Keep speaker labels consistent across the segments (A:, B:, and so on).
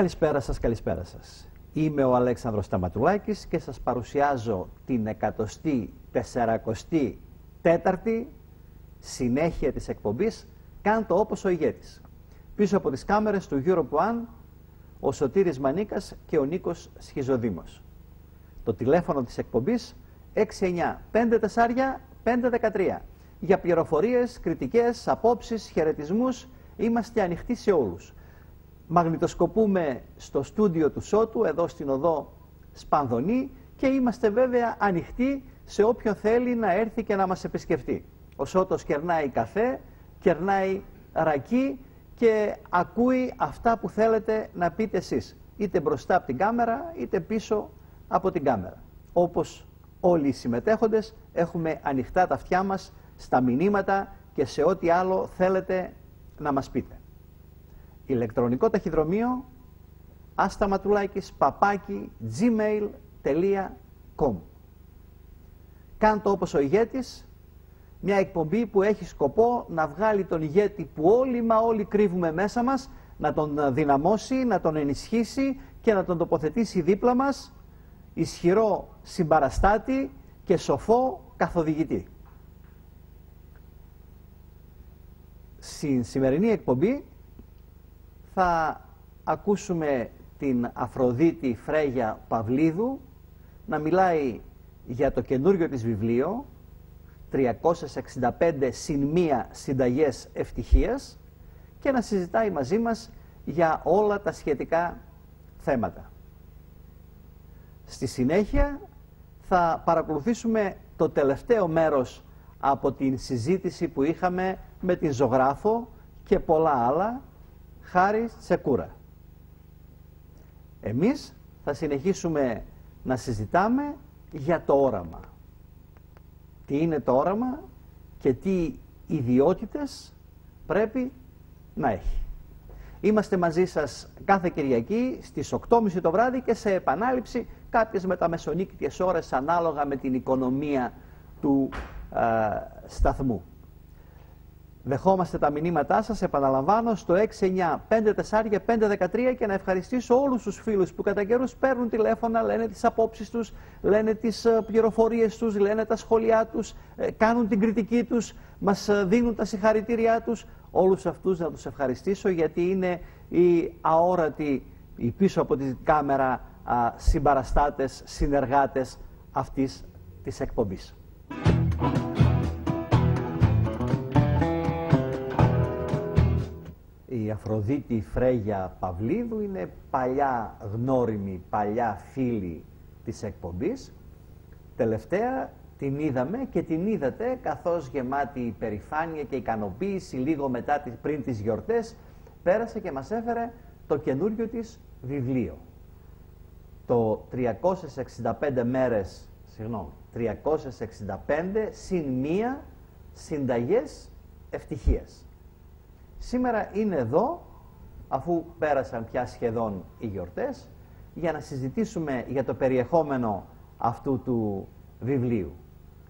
A: Καλησπέρα σας, καλησπέρα σας. Είμαι ο Αλέξανδρος Σταματουλάκης και σας παρουσιάζω την 144η συνέχεια της εκπομπής «Κάντο όπως ο ηγέτης». Πίσω από τις κάμερες του Europe One, ο Σωτήρης Μανίκας και ο Νίκος Σχιζοδήμος. Το τηλέφωνο της εκπομπής 6954-513. Για πληροφορίες, κριτικές, απόψεις, χαιρετισμούς, είμαστε ανοιχτοί σε όλους. Μαγνητοσκοπούμε στο στούντιο του Σώτου, εδώ στην οδό Σπανδονή, και είμαστε βέβαια ανοιχτοί σε όποιον θέλει να έρθει και να μας επισκεφτεί. Ο Σώτος κερνάει καφέ, κερνάει ρακί και ακούει αυτά που θέλετε να πείτε εσείς, είτε μπροστά από την κάμερα είτε πίσω από την κάμερα. Όπως όλοι οι συμμετέχοντες έχουμε ανοιχτά τα αυτιά μας στα μηνύματα και σε ό,τι άλλο θέλετε να μας πείτε. Ηλεκτρονικό ταχυδρομείο astamatulakis@gmail.com. Κάντο όπως ο ηγέτης, μια εκπομπή που έχει σκοπό να βγάλει τον ηγέτη που όλοι μα όλοι κρύβουμε μέσα μας, να τον δυναμώσει, να τον ενισχύσει και να τον τοποθετήσει δίπλα μας, ισχυρό συμπαραστάτη και σοφό καθοδηγητή. Στην σημερινή εκπομπή θα ακούσουμε την Αφροδίτη Φρέγια Παυλίδου να μιλάει για το καινούριο της βιβλίο 365 συν 1 συνταγές ευτυχίας και να συζητάει μαζί μας για όλα τα σχετικά θέματα. Στη συνέχεια θα παρακολουθήσουμε το τελευταίο μέρος από την συζήτηση που είχαμε με την ζωγράφο και πολλά άλλα, Χάρη Τσεκούρα. Εμείς θα συνεχίσουμε να συζητάμε για το όραμα. Τι είναι το όραμα και τι ιδιότητες πρέπει να έχει. Είμαστε μαζί σας κάθε Κυριακή στις 8.30 το βράδυ και σε επανάληψη κάποιες μεταμεσονύκτιες ώρες ανάλογα με την οικονομία του σταθμού. Δεχόμαστε τα μηνύματά σας, επαναλαμβάνω, στο 6954-513 και να ευχαριστήσω όλους τους φίλους που κατά καιρούς παίρνουν τηλέφωνα, λένε τις απόψεις τους, λένε τις πληροφορίες τους, λένε τα σχόλιά τους, κάνουν την κριτική τους, μας δίνουν τα συγχαρητήριά τους. Όλους αυτούς να τους ευχαριστήσω γιατί είναι οι αόρατοι, οι πίσω από την κάμερα συμπαραστάτες, συνεργάτες αυτής της εκπομπής. Η Αφροδίτη Φρέγια Παυλίδου είναι παλιά γνώριμη, παλιά φίλη της εκπομπής. Τελευταία την είδαμε και την είδατε καθώς γεμάτη υπερηφάνεια και ικανοποίηση λίγο μετά πριν τις γιορτές πέρασε και μας έφερε το καινούριο της βιβλίο. Το 365 μέρες, 365 συν 1 συνταγές ευτυχίας. Σήμερα είναι εδώ, αφού πέρασαν πια σχεδόν οι γιορτές, για να συζητήσουμε για το περιεχόμενο αυτού του βιβλίου.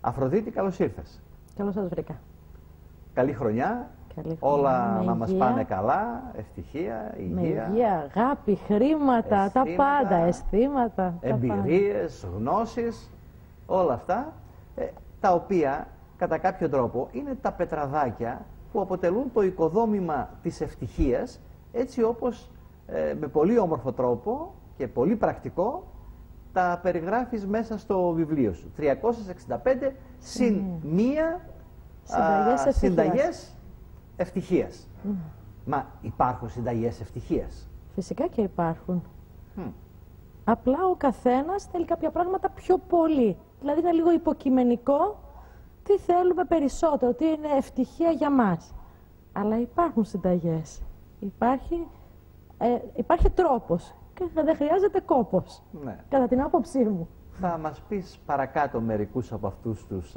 A: Αφροδίτη, καλώς ήρθες.
B: Καλώς σας βρήκα.
A: Καλή χρονιά. Όλα να μας πάνε καλά, ευτυχία, υγεία.
B: Με υγεία, αγάπη, χρήματα,
A: αισθήματα,
B: τα πάντα, αισθήματα.
A: Εμπειρίες, γνώσεις, όλα αυτά, τα οποία κατά κάποιο τρόπο είναι τα πετραδάκια που αποτελούν το οικοδόμημα της ευτυχίας, έτσι όπως με πολύ όμορφο τρόπο και πολύ πρακτικό τα περιγράφεις μέσα στο βιβλίο σου. 365 συν 1 συνταγές ευτυχίας. Μα υπάρχουν συνταγές ευτυχίας?
B: Φυσικά και υπάρχουν. Απλά ο καθένας θέλει κάποια πράγματα πιο πολύ. Δηλαδή είναι λίγο υποκειμενικό τι θέλουμε περισσότερο, τι είναι ευτυχία για μας. Αλλά υπάρχουν συνταγές. Υπάρχει τρόπος και δεν χρειάζεται κόπος,
A: Ναι.
B: κατά την άποψή μου.
A: Θα μας πεις παρακάτω μερικούς από αυτούς τους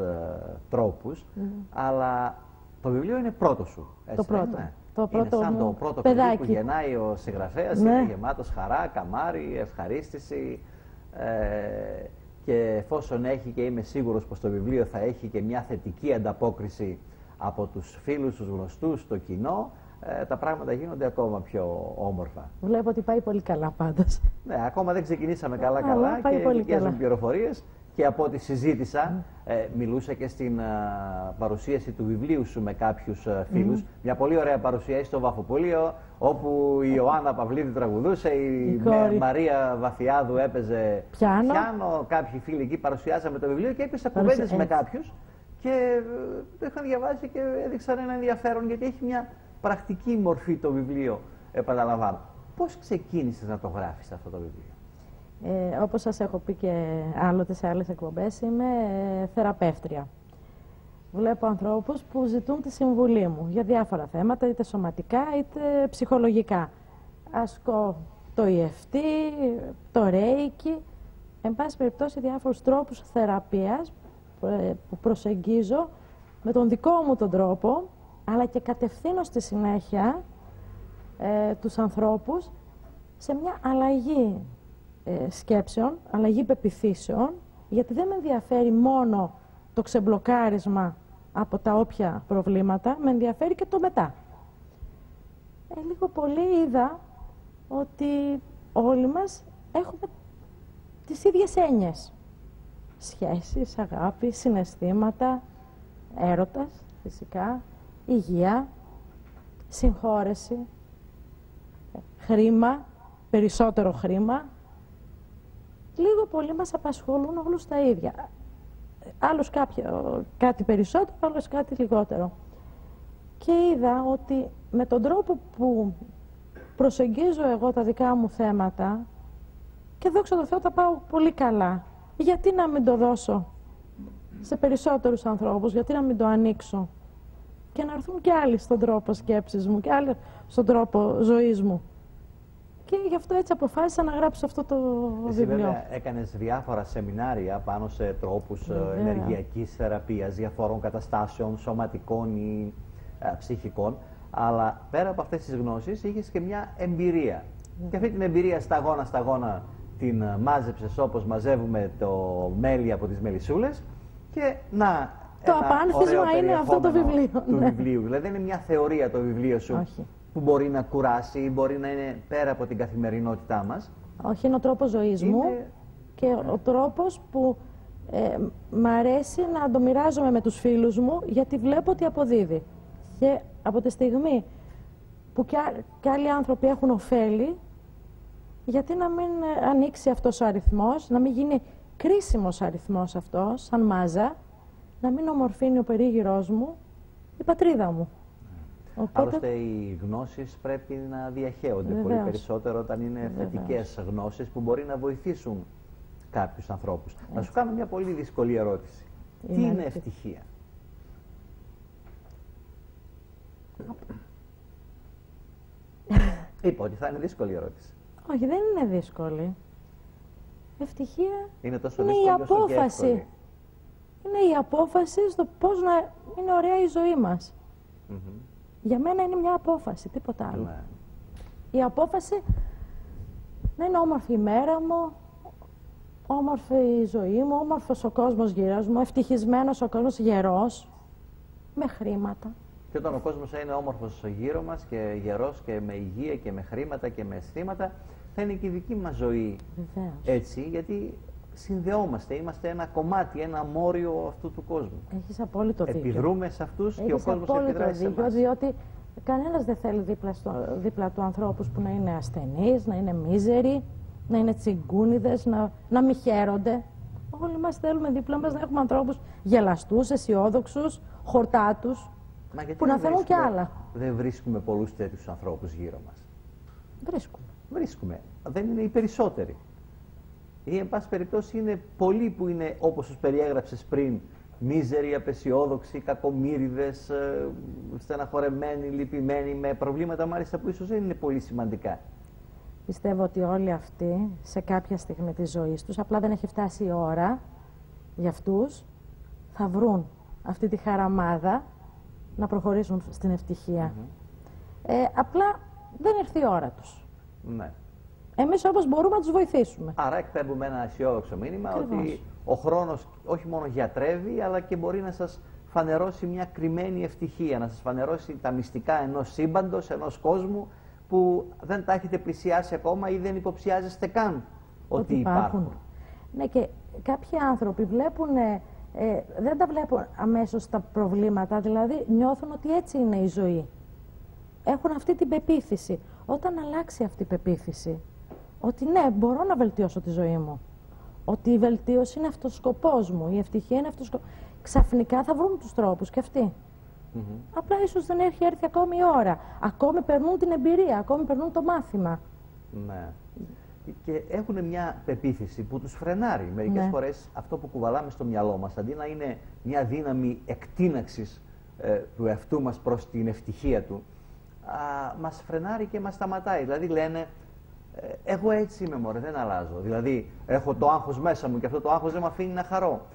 A: τρόπους, αλλά το βιβλίο είναι πρώτο σου, έτσι?
B: Το πρώτο.
A: Ναι.
B: Το πρώτο
A: είναι σαν το πρώτο παιδί που γεννάει ο συγγραφέας,
B: ναι.
A: Είναι γεμάτος χαρά, καμάρι, ευχαρίστηση, και εφόσον έχει, και είμαι σίγουρος πως το βιβλίο θα έχει και μια θετική ανταπόκριση από τους φίλους, τους γνωστούς, το κοινό, τα πράγματα γίνονται ακόμα πιο όμορφα.
B: Βλέπω ότι πάει πολύ καλά πάντως.
A: Ναι, ακόμα δεν ξεκινήσαμε καλά-καλά και βγαίνουν πληροφορίες. Και από ό,τι συζήτησα, μιλούσα και στην παρουσίαση του βιβλίου σου με κάποιους φίλους. Μια πολύ ωραία παρουσίαση στο Βαφοπούλιο, όπου η Ιωάννα Παυλίδη τραγουδούσε, η Μαρία Βαφιάδου έπαιζε πιάνο. Κάποιοι φίλοι εκεί παρουσιάσαμε το βιβλίο και έπεσα κουβέντες με κάποιους και το είχαν διαβάσει και έδειξαν ένα ενδιαφέρον, γιατί έχει μια πρακτική μορφή το βιβλίο, επαναλαμβάνω. Πώς ξεκίνησες να το γράφεις αυτό το βιβλίο?
B: Όπως σας έχω πει και άλλοτε σε άλλες εκπομπές, είμαι θεραπεύτρια. Βλέπω ανθρώπους που ζητούν τη συμβουλή μου για διάφορα θέματα, είτε σωματικά είτε ψυχολογικά. Ασκώ το EFT, το Reiki, εν πάση περιπτώσει διάφορους τρόπους θεραπείας που προσεγγίζω με τον δικό μου τον τρόπο, αλλά και κατευθύνω στη συνέχεια τους ανθρώπους σε μια αλλαγή σκέψεων, αλλαγή πεποιθήσεων, γιατί δεν με ενδιαφέρει μόνο το ξεμπλοκάρισμα από τα όποια προβλήματα, με ενδιαφέρει και το μετά. Λίγο πολύ είδα ότι όλοι μας έχουμε τις ίδιες έννοιες. Σχέσεις, αγάπη, συναισθήματα, έρωτας φυσικά, υγεία, συγχώρεση, χρήμα, περισσότερο χρήμα. Λίγο πολύ μας απασχολούν όλους τα ίδια. Άλλος κάτι περισσότερο, άλλος κάτι λιγότερο. Και είδα ότι με τον τρόπο που προσεγγίζω εγώ τα δικά μου θέματα, και δόξα τω Θεώ τα πάω πολύ καλά, γιατί να μην το δώσω σε περισσότερους ανθρώπους, γιατί να μην το ανοίξω και να έρθουν και άλλοι στον τρόπο σκέψης μου και άλλοι στον τρόπο ζωής μου. Και γι' αυτό έτσι αποφάσισα να γράψω αυτό το βιβλίο.
A: Βέβαια έκανες διάφορα σεμινάρια πάνω σε τρόπους ενεργειακής θεραπείας, διαφόρων καταστάσεων, σωματικών ή ψυχικών. Αλλά πέρα από αυτές τις γνώσεις είχες και μια εμπειρία. Και αυτή την εμπειρία σταγόνα την μάζεψες όπως μαζεύουμε το μέλι από τις μελισσούλες. Και να,
B: το απάνθισμα είναι αυτό το βιβλίο.
A: Του βιβλίου. Δηλαδή δεν είναι μια θεωρία το βιβλίο σου.
B: Όχι.
A: Που μπορεί να κουράσει ή μπορεί να είναι πέρα από την καθημερινότητά μας.
B: Όχι, είναι ο τρόπος ζωής μου και ο τρόπος που μ' αρέσει να το μοιράζομαι με τους φίλους μου, γιατί βλέπω ότι αποδίδει. Και από τη στιγμή που και άλλοι άνθρωποι έχουν ωφέλη, γιατί να μην ανοίξει αυτός ο αριθμός, να μην γίνει κρίσιμος αριθμός αυτός, σαν μάζα, να μην ομορφύνει ο περίγυρός μου η πατρίδα μου. Οπότε...
A: Άλλωστε οι γνώσεις πρέπει να διαχέονται πολύ περισσότερο όταν είναι θετικές γνώσεις που μπορεί να βοηθήσουν κάποιους ανθρώπους. Έτσι. Να σου κάνω μια πολύ δύσκολη ερώτηση. Τι είναι ευτυχία? Είπα ότι θα είναι δύσκολη ερώτηση.
B: Όχι, δεν είναι δύσκολη. Ευτυχία
A: είναι τόσο
B: είναι η απόφαση. Είναι η απόφαση στο πώς να είναι ωραία η ζωή μας. Για μένα είναι μια απόφαση, τίποτα άλλο. Ναι. Η απόφαση να είναι όμορφη η μέρα μου, όμορφη η ζωή μου, όμορφος ο κόσμος γύρω μου, ευτυχισμένος ο κόσμος, γερός, με χρήματα.
A: Και όταν ο κόσμος είναι όμορφος γύρω μας και γερός και με υγεία και με χρήματα και με αισθήματα, θα είναι και η δική μας ζωή έτσι, γιατί συνδεόμαστε, είμαστε ένα κομμάτι, ένα μόριο αυτού του κόσμου.
B: Έχεις απόλυτο δίκιο.
A: Επιδρούμε σε αυτούς και ο κόσμος επιδράει σε εμάς.
B: Διότι κανένας δεν θέλει δίπλα του ανθρώπους που να είναι ασθενείς, να είναι μίζεροι, να είναι τσιγκούνιδες, να μη χαίρονται. Όλοι μας θέλουμε δίπλα μας να έχουμε ανθρώπους γελαστούς, αισιόδοξους, χορτάτους, που να θέλουν κι άλλα.
A: Δεν βρίσκουμε πολλούς τέτοιους ανθρώπους γύρω μας.
B: Βρίσκουμε.
A: Δεν είναι οι περισσότεροι. Ή, εν πάση περιπτώσει, είναι πολλοί που είναι, όπως τους περιέγραψες πριν, μίζεροι, απεσιόδοξοι, κακομοίριδες, στεναχωρεμένοι, λυπημένοι, με προβλήματα μάλιστα που ίσως δεν είναι πολύ σημαντικά.
B: Πιστεύω ότι όλοι αυτοί, σε κάποια στιγμή της ζωής τους, απλά δεν έχει φτάσει η ώρα για αυτούς, θα βρουν αυτή τη χαραμάδα να προχωρήσουν στην ευτυχία. Απλά δεν ήρθε η ώρα τους.
A: Ναι.
B: Εμείς όμως μπορούμε να τους βοηθήσουμε.
A: Άρα εκπέμπουμε ένα αισιόδοξο μήνυμα ότι ο χρόνος όχι μόνο γιατρεύει, αλλά και μπορεί να σας φανερώσει μια κρυμμένη ευτυχία, να σας φανερώσει τα μυστικά ενός σύμπαντος, ενός κόσμου που δεν τα έχετε πλησιάσει ακόμα ή δεν υποψιάζεστε καν ότι υπάρχουν.
B: Ναι, και κάποιοι άνθρωποι βλέπουν, δεν τα βλέπουν αμέσως τα προβλήματα, δηλαδή νιώθουν ότι έτσι είναι η ζωή. Έχουν αυτή την πεποίθηση. Όταν αλλάξει αυτή η πεποίθηση, ότι ναι, μπορώ να βελτιώσω τη ζωή μου, ότι η βελτίωση είναι αυτός ο σκοπός μου, η ευτυχία είναι αυτός ο σκοπός, ξαφνικά θα βρουν τους τρόπους και αυτοί. Απλά ίσως δεν έχει έρθει ακόμη η ώρα. Ακόμη περνούν την εμπειρία, ακόμη περνούν το μάθημα.
A: Ναι. Και έχουν μια πεποίθηση που τους φρενάρει. Μερικές φορές αυτό που κουβαλάμε στο μυαλό μας, αντί να είναι μια δύναμη εκτείναξης του εαυτού μας προς την ευτυχία του, μας φρενάρει και μας σταματάει. Δηλαδή λένε, εγώ έτσι είμαι μωρέ, δεν αλλάζω. Δηλαδή έχω το άγχος μέσα μου και αυτό το άγχος δεν με αφήνει να χαρώ.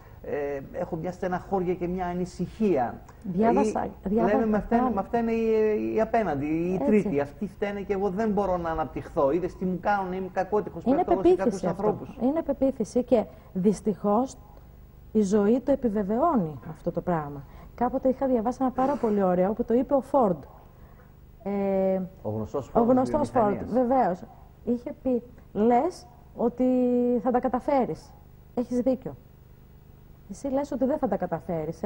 A: Έχω μια στεναχώρια και μια ανησυχία. Λέμε με φταίνε οι απέναντι, οι τρίτοι. Αυτοί φταίνε και εγώ δεν μπορώ να αναπτυχθώ. Είδες τι μου κάνουν, είμαι κακότυχος πέφτω σε κάποιους ανθρώπους.
B: Είναι πεποίθηση και δυστυχώς η ζωή το επιβεβαιώνει αυτό το πράγμα. Κάποτε είχα διαβάσει ένα πάρα πολύ ωραίο που το είπε ο Φόρντ.
A: Ο
B: γνωστός Φόρντ, βεβαίως. Είχε πει, λες ότι θα τα καταφέρεις. Έχεις δίκιο. Εσύ λες ότι δεν θα τα καταφέρεις,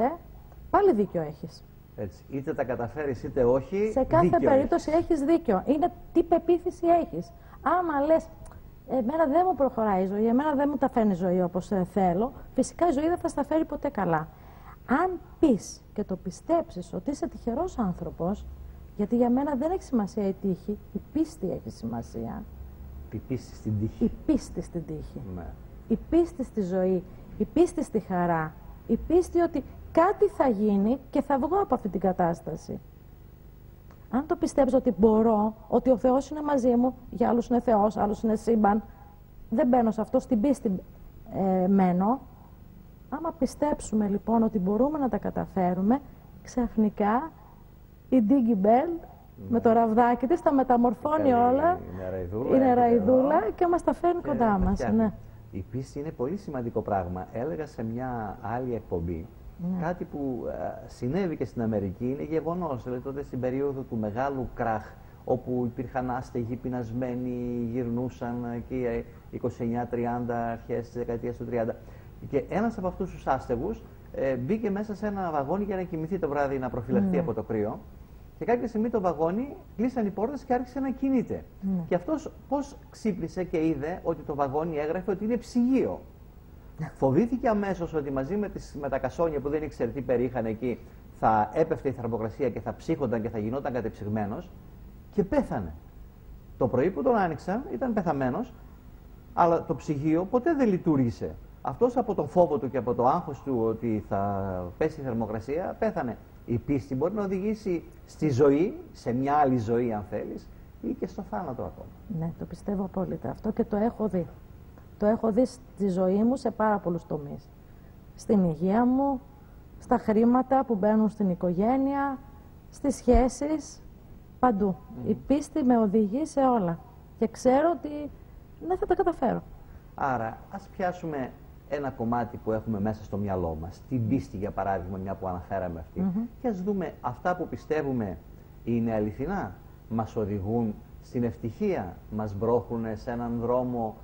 B: πάλι δίκιο έχεις.
A: Έτσι. Είτε τα καταφέρεις είτε όχι,
B: σε κάθε περίπτωση έχεις δίκιο. Είναι τι πεποίθηση έχεις. Άμα λες, εμένα δεν μου προχωράει η ζωή, εμένα δεν μου τα φέρνει η ζωή όπως θέλω, φυσικά η ζωή δεν θα στα φέρει ποτέ καλά. Αν πεις και το πιστέψεις ότι είσαι τυχερός άνθρωπος, γιατί για μένα δεν έχει σημασία η τύχη, η πίστη έχει σημασία.
A: Η πίστη στην τύχη.
B: Η πίστη στην τύχη.
A: Ναι.
B: Η πίστη στη ζωή, η πίστη στη χαρά, η πίστη ότι κάτι θα γίνει και θα βγω από αυτή την κατάσταση. Αν το πιστέψω ότι μπορώ, ότι ο Θεός είναι μαζί μου, για άλλους είναι Θεός, άλλους είναι σύμπαν, δεν μπαίνω σε αυτό, στην πίστη μένω. Άμα πιστέψουμε λοιπόν ότι μπορούμε να τα καταφέρουμε, ξαφνικά η Diggy Bell με το ραβδάκι της τα μεταμορφώνει όλα, η νεραϊδούλα και μας τα φέρνει κοντά μας. Ναι.
A: Η πίστη είναι πολύ σημαντικό πράγμα. Έλεγα σε μια άλλη εκπομπή κάτι που συνέβη και στην Αμερική, είναι γεγονός. Δηλαδή τότε στην περίοδο του μεγάλου κράχ, όπου υπήρχαν άστεγοι, πεινασμένοι, γυρνούσαν και 29-30, αρχές της δεκαετίας του 30. Και ένας από αυτούς τους άστεγους μπήκε μέσα σε ένα βαγόνι για να κοιμηθεί το βράδυ, να προφυλαχθεί από το κρύο. Και κάποια στιγμή το βαγόνι κλείσαν οι πόρτες και άρχισε να κινείται. Και αυτός πώς ξύπνησε και είδε ότι το βαγόνι έγραφε ότι είναι ψυγείο. Φοβήθηκε αμέσως ότι μαζί με τα κασόνια που δεν ήξερε τι περίχαν εκεί, θα έπεφτε η θερμοκρασία και θα ψύχονταν και θα γινόταν κατεψυγμένος και πέθανε. Το πρωί που τον άνοιξαν ήταν πεθαμένος, αλλά το ψυγείο ποτέ δεν λειτουργήσε. Αυτός από τον φόβο του και από το άγχος του ότι θα πέσει η θερμοκρασία πέθανε. Η πίστη μπορεί να οδηγήσει στη ζωή, σε μια άλλη ζωή αν θέλεις, ή και στο θάνατο ακόμα.
B: Ναι, το πιστεύω απόλυτα αυτό και το έχω δει. Το έχω δει στη ζωή μου σε πάρα πολλούς τομείς. Στην υγεία μου, στα χρήματα που μπαίνουν στην οικογένεια, στις σχέσεις, παντού. Η πίστη με οδηγεί σε όλα και ξέρω ότι ναι, θα τα καταφέρω.
A: Άρα, ας πιάσουμε ένα κομμάτι που έχουμε μέσα στο μυαλό μας, την πίστη για παράδειγμα, μια που αναφέραμε αυτή, και ας δούμε αυτά που πιστεύουμε είναι αληθινά, μας οδηγούν στην ευτυχία, μας μπρόχουν σε έναν δρόμο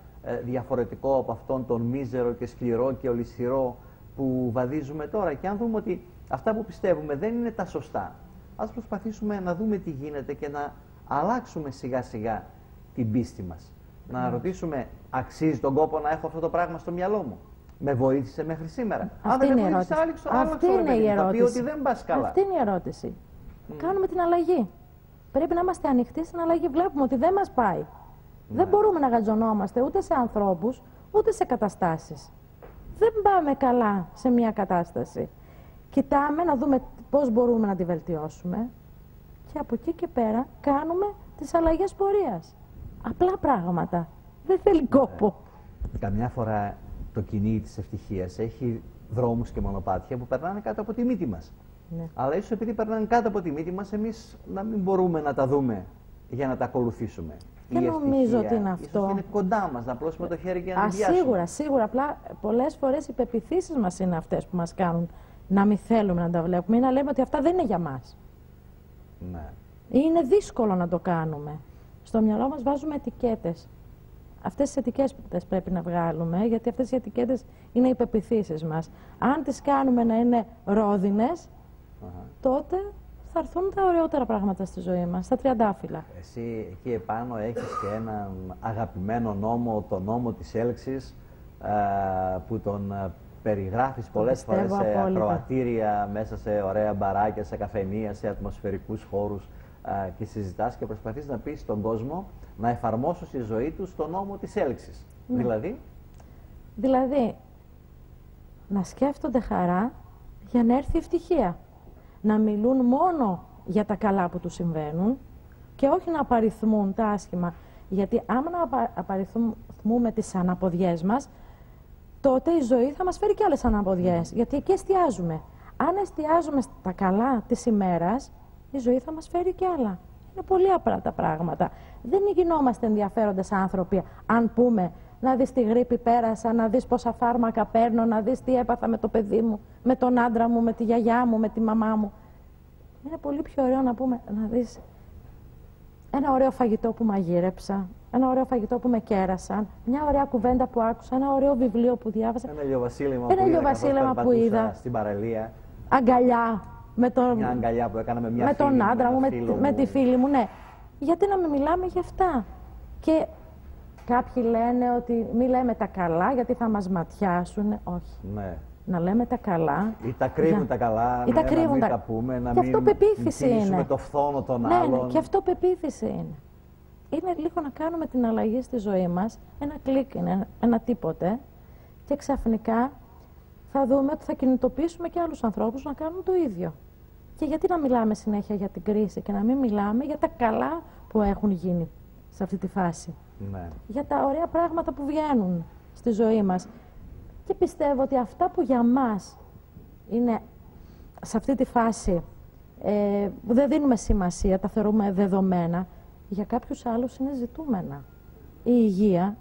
A: διαφορετικό από αυτόν τον μίζερο και σκληρό και ολισθηρό που βαδίζουμε τώρα. Και αν δούμε ότι αυτά που πιστεύουμε δεν είναι τα σωστά, ας προσπαθήσουμε να δούμε τι γίνεται και να αλλάξουμε σιγά σιγά την πίστη μας. Να ρωτήσουμε, αξίζει τον κόπο να έχω αυτό το πράγμα στο μυαλό μου? Με βοήθησε μέχρι σήμερα?
B: Αυτή είναι η ερώτηση. Αυτή είναι η ερώτηση.
A: Ότι δεν πας καλά.
B: Αυτή είναι η ερώτηση. Κάνουμε την αλλαγή. Πρέπει να είμαστε ανοιχτοί στην αλλαγή. Βλέπουμε ότι δεν μας πάει. Δεν μπορούμε να γατζωνόμαστε ούτε σε ανθρώπους, ούτε σε καταστάσεις. Δεν πάμε καλά σε μια κατάσταση. Κοιτάμε να δούμε πώς μπορούμε να τη βελτιώσουμε και από εκεί και πέρα κάνουμε τις αλλαγές πορείας. Απλά πράγματα. Δεν θέλει κόπο.
A: Καμιά φορά το κυνήγι της ευτυχίας έχει δρόμους και μονοπάτια που περνάνε κάτω από τη μύτη μας. Ναι. Αλλά ίσως επειδή περνάνε κάτω από τη μύτη μας, εμείς να μην μπορούμε να τα δούμε για να τα ακολουθήσουμε.
B: Δεν νομίζω ότι είναι αυτό.
A: Ίσως είναι κοντά μας, να απλώσουμε το χέρι και να την πιάσουμε.
B: Σίγουρα, σίγουρα. Απλά πολλές φορές οι πεποιθήσεις μας είναι αυτές που μας κάνουν να μην θέλουμε να τα βλέπουμε ή να λέμε ότι αυτά δεν είναι για μας.
A: Ναι.
B: Είναι δύσκολο να το κάνουμε. Στο μυαλό μας βάζουμε ετικέτες. Αυτές τις ετικέτες πρέπει να βγάλουμε, γιατί αυτές οι ετικέτες είναι οι πεποιθήσεις μας. Αν τις κάνουμε να είναι ρόδινες, τότε θα έρθουν τα ωραιότερα πράγματα στη ζωή μας, τα τριαντάφυλλα.
A: Εσύ εκεί επάνω έχεις και έναν αγαπημένο νόμο, το νόμο της έλξης, που τον περιγράφεις πολλές φορές σε ακροατήρια, μέσα σε ωραία μπαράκια, σε καφενεία, σε ατμοσφαιρικούς χώρους, και συζητάς και προσπαθείς να πεις στον κόσμο να εφαρμόσουν στη ζωή τους το νόμο της έλξης. Ναι.
B: Δηλαδή, να σκέφτονται χαρά για να έρθει ευτυχία. Να μιλούν μόνο για τα καλά που τους συμβαίνουν και όχι να απαριθμούν τα άσχημα. Γιατί άμα να απαριθμούμε τις αναποδιές μας, τότε η ζωή θα μας φέρει και άλλες αναποδιές. Γιατί εκεί εστιάζουμε. Αν εστιάζουμε στα καλά της ημέρας, η ζωή θα μας φέρει και άλλα. Είναι πολύ απλά τα πράγματα. Δεν γινόμαστε ενδιαφέροντες άνθρωποι αν πούμε να δεις τη γρίπη πέρασα, να δεις πόσα φάρμακα παίρνω, να δεις τι έπαθα με το παιδί μου, με τον άντρα μου, με τη γιαγιά μου, με τη μαμά μου. Είναι πολύ πιο ωραίο να πούμε, να δεις ένα ωραίο φαγητό που μαγείρεψα, ένα ωραίο φαγητό που με κέρασαν, μια ωραία κουβέντα που άκουσα, ένα ωραίο βιβλίο που διάβασα.
A: Ένα ηλιοβασίλεμα που είδα στην παραλία.
B: Αγκαλιά.
A: Μια αγκαλιά που έκανα με μια
B: φίλη τον άντρα μου, με τη φίλη μου, ναι. Γιατί να μην μιλάμε για αυτά. Και κάποιοι λένε ότι μη λέμε τα καλά γιατί θα μας ματιάσουν. Όχι.
A: Ναι.
B: Να λέμε τα καλά.
A: Ή τα κρύβουν τα καλά,
B: ή τα κρύβουν
A: να μην τα πούμε, να μην
B: είναι
A: το φθόνο των
B: ναι,
A: άλλων.
B: Ναι, και αυτό πεποίθηση είναι. Είναι λίγο να κάνουμε την αλλαγή στη ζωή μας, ένα κλικ είναι, ένα τίποτε, και ξαφνικά θα δούμε ότι θα κινητοποιήσουμε και άλλους ανθρώπους να κάνουν το ίδιο. Και γιατί να μιλάμε συνέχεια για την κρίση και να μην μιλάμε για τα καλά που έχουν γίνει σε αυτή τη φάση.
A: Ναι. Για
B: τα ωραία πράγματα που βγαίνουν στη ζωή μας. Και πιστεύω ότι αυτά που για μας είναι σε αυτή τη φάση που δεν δίνουμε σημασία, τα θεωρούμε δεδομένα, για κάποιους άλλους είναι ζητούμενα. Η υγεία,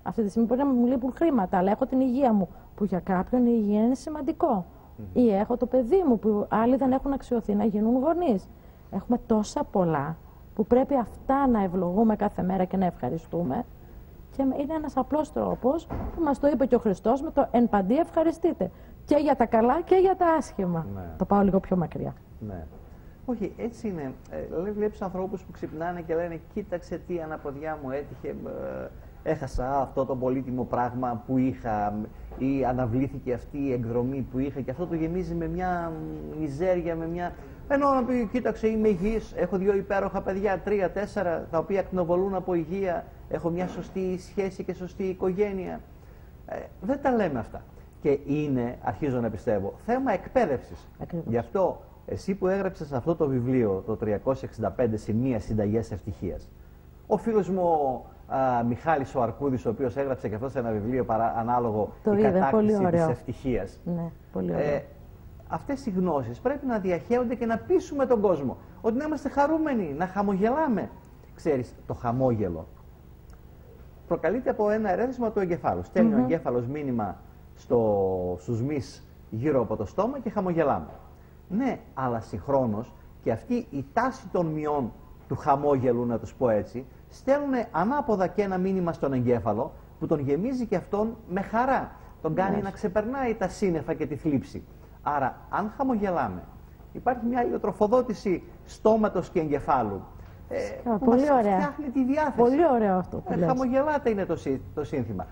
B: αυτή τη στιγμή μπορεί να μου λείπουν χρήματα, αλλά έχω την υγεία μου, που για κάποιον η υγεία είναι σημαντικό. Ή έχω το παιδί μου, που άλλοι δεν έχουν αξιωθεί να γίνουν γονείς. Έχουμε τόσα πολλά, που πρέπει αυτά να ευλογούμε κάθε μέρα και να ευχαριστούμε. Και είναι ένας απλός τρόπος που μας το είπε και ο Χριστός με το «εν παντί ευχαριστείτε». Και για τα καλά και για τα άσχημα. Ναι. Το πάω λίγο πιο μακριά.
A: Ναι. Όχι, έτσι είναι. Βλέπεις ανθρώπους που ξυπνάνε και λένε «Κοίταξε τι αναποδιά μου έτυχε, έχασα αυτό το πολύτιμο πράγμα που είχα ή αναβλήθηκε αυτή η εκδρομή που είχα» και αυτό το γεμίζει με μια μιζέρια, με μια... Ενώ να πει «Κοίταξε, είμαι υγιής, έχω 2 υπέροχα παιδιά, 3-4, τα οποία ακτινοβολούν από υγεία, έχω μια σωστή σχέση και σωστή οικογένεια». Δεν τα λέμε αυτά. Και είναι, αρχίζω να πιστεύω, θέμα εκπαίδευσης. Γι' αυτό εσύ που έγραψες αυτό το βιβλίο, το 365 σημεία συνταγές ευτυχίας, ο φίλος μου Μιχάλης ο Αρκούδης, ο οποίος έγραψε και αυτό σε ένα βιβλίο ανάλογο, η κατάκτηση της ευτυχίας.
B: Ναι, πολύ ωραίο.
A: Αυτές οι γνώσεις πρέπει να διαχέονται και να πείσουμε τον κόσμο ότι να είμαστε χαρούμενοι, να χαμογελάμε. Ξέρεις, το χαμόγελο προκαλείται από ένα ερέθισμα του εγκεφάλου. Στέλνει ο εγκέφαλος μήνυμα στους μυς γύρω από το στόμα και χαμογελάμε. Ναι, αλλά συγχρόνως και αυτή η τάση των μειών του χαμόγελου, να τους πω έτσι, στέλνουν ανάποδα και ένα μήνυμα στον εγκέφαλο που τον γεμίζει και αυτόν με χαρά. Τον κάνει να ξεπερνάει τα σύννεφα και τη θλίψη. Άρα, αν χαμογελάμε, υπάρχει μια ηλιοτροφοδότηση στόματος και εγκεφάλου. Που
B: πολύ
A: μας
B: ωραία.
A: Φτιάχνει τη διάθεση.
B: Πολύ ωραίο αυτό που λες.
A: Χαμογελάτε είναι το σύνθημα.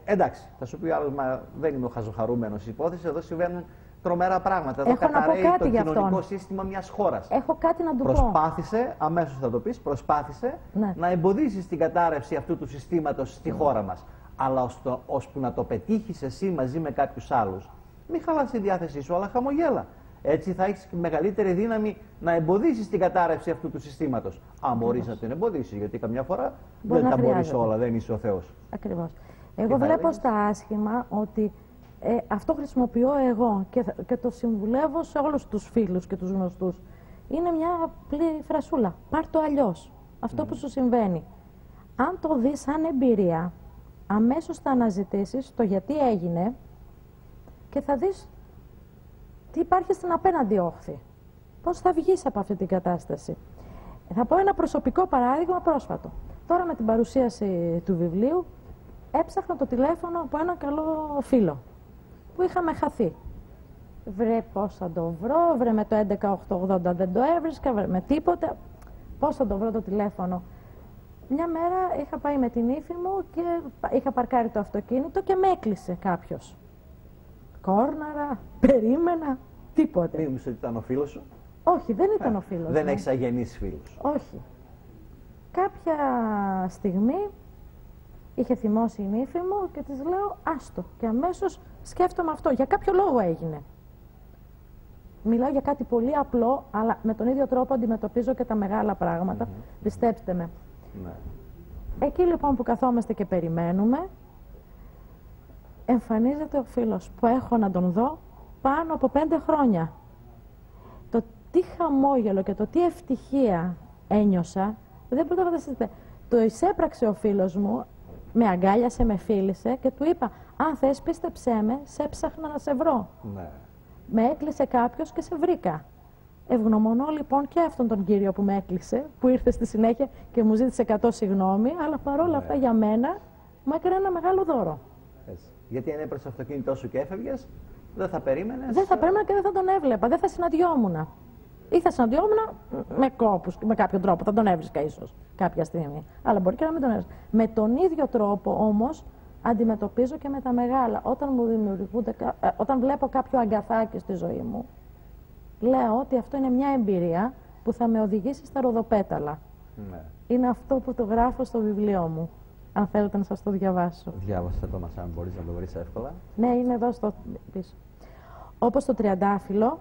A: Εντάξει, θα σου πει ο άλλος, μα δεν είμαι ο χαζοχαρούμενος υπόθεση, εδώ συμβαίνουν τρομερά πράγματα. Εδώ καταραίει το κοινωνικό σύστημα μιας χώρας.
B: Έχω κάτι να του πω.
A: Προσπάθησε, αμέσως θα το πεις, προσπάθησε να εμποδίσεις την κατάρρευση αυτού του συστήματος στη χώρα μας. Αλλά ώσπου να το πετύχεις εσύ μαζί με κάποιους άλλους, μην χαλάς τη διάθεσή σου, αλλά χαμογέλα. Έτσι θα έχεις μεγαλύτερη δύναμη να εμποδίσεις την κατάρρευση αυτού του συστήματος. Αν μπορείς να την εμποδίσεις, γιατί καμιά φορά δεν τα μπορείς όλα, δεν είσαι ο Θεός.
B: Ακριβώς. Εγώ βλέπω στα άσχημα ότι αυτό χρησιμοποιώ εγώ και το συμβουλεύω σε όλους τους φίλους και τους γνωστούς. Είναι μια απλή φρασούλα. Πάρ' το αλλιώς. Αυτό που σου συμβαίνει. Αν το δεις σαν εμπειρία, αμέσως θα αναζητήσεις το γιατί έγινε και θα δεις τι υπάρχει στην απέναντι όχθη. Πώς θα βγεις από αυτή την κατάσταση. Θα πω ένα προσωπικό παράδειγμα πρόσφατο. Τώρα με την παρουσίαση του βιβλίου έψαχνα το τηλέφωνο από έναν καλό φίλο που είχαμε χαθεί. Βρε πώς θα το βρω, βρε με το 11880 δεν το έβρισκα, βρε με τίποτα. Πώς θα το βρω το τηλέφωνο. Μια μέρα είχα πάει με την ύφη μου και είχα παρκάρει το αυτοκίνητο και με έκλεισε κάποιος. Κόρναρα, περίμενα, τίποτε.
A: Μίλησε ότι ήταν ο φίλος σου.
B: Όχι, δεν ήταν ο φίλος.
A: Δεν έχεις αγενείς φίλους.
B: Όχι. Κάποια στιγμή είχε θυμώσει η νύφη μου και της λέω άστο. Και αμέσως σκέφτομαι αυτό. Για κάποιο λόγο έγινε. Μιλάω για κάτι πολύ απλό, αλλά με τον ίδιο τρόπο αντιμετωπίζω και τα μεγάλα πράγματα. Πιστέψτε με.
A: Ναι.
B: Εκεί λοιπόν που καθόμαστε και περιμένουμε, εμφανίζεται ο φίλος που έχω να τον δω πάνω από 5 χρόνια. Το τι χαμόγελο και το τι ευτυχία ένιωσα, δεν μπορείτε να φανταστείτε. Το εισέπραξε ο φίλος μου, με αγκάλιασε, με φίλησε και του είπα, αν θες πίστεψέ με, σε έψαχνα να σε βρω.
A: Ναι.
B: Με έκλεισε κάποιος και σε βρήκα. Ευγνωμονώ λοιπόν και αυτόν τον κύριο που με έκλεισε, που ήρθε στη συνέχεια και μου ζήτησε 100 συγγνώμη, αλλά παρόλα αυτά για μένα μου έκανε ένα μεγάλο δώρο.
A: Έτσι. Γιατί αν έπρεπε το αυτοκίνητό σου και έφευγες, δεν θα περίμενες.
B: Δεν θα περίμενα και δεν θα τον έβλεπα, δεν θα συναντιόμουν. Ή θα συναντιόμουν με κόπους, με κάποιον τρόπο, θα τον έβρισκα ίσως κάποια στιγμή. Αλλά μπορεί και να μην τον έβρισκα. Με τον ίδιο τρόπο όμως αντιμετωπίζω και με τα μεγάλα. Όταν μου δημιουργούνται, όταν βλέπω κάποιο αγκαθάκι στη ζωή μου, λέω ότι αυτό είναι μια εμπειρία που θα με οδηγήσει στα ροδοπέταλα. Ναι. Είναι αυτό που το γράφω στο βιβλίο μου. Αν θέλετε να σας το διαβάσω.
A: Διάβασε το μας, αν μπορείς να το βρεις εύκολα.
B: Ναι, είναι εδώ στο πίσω. Όπως το τριαντάφυλλο,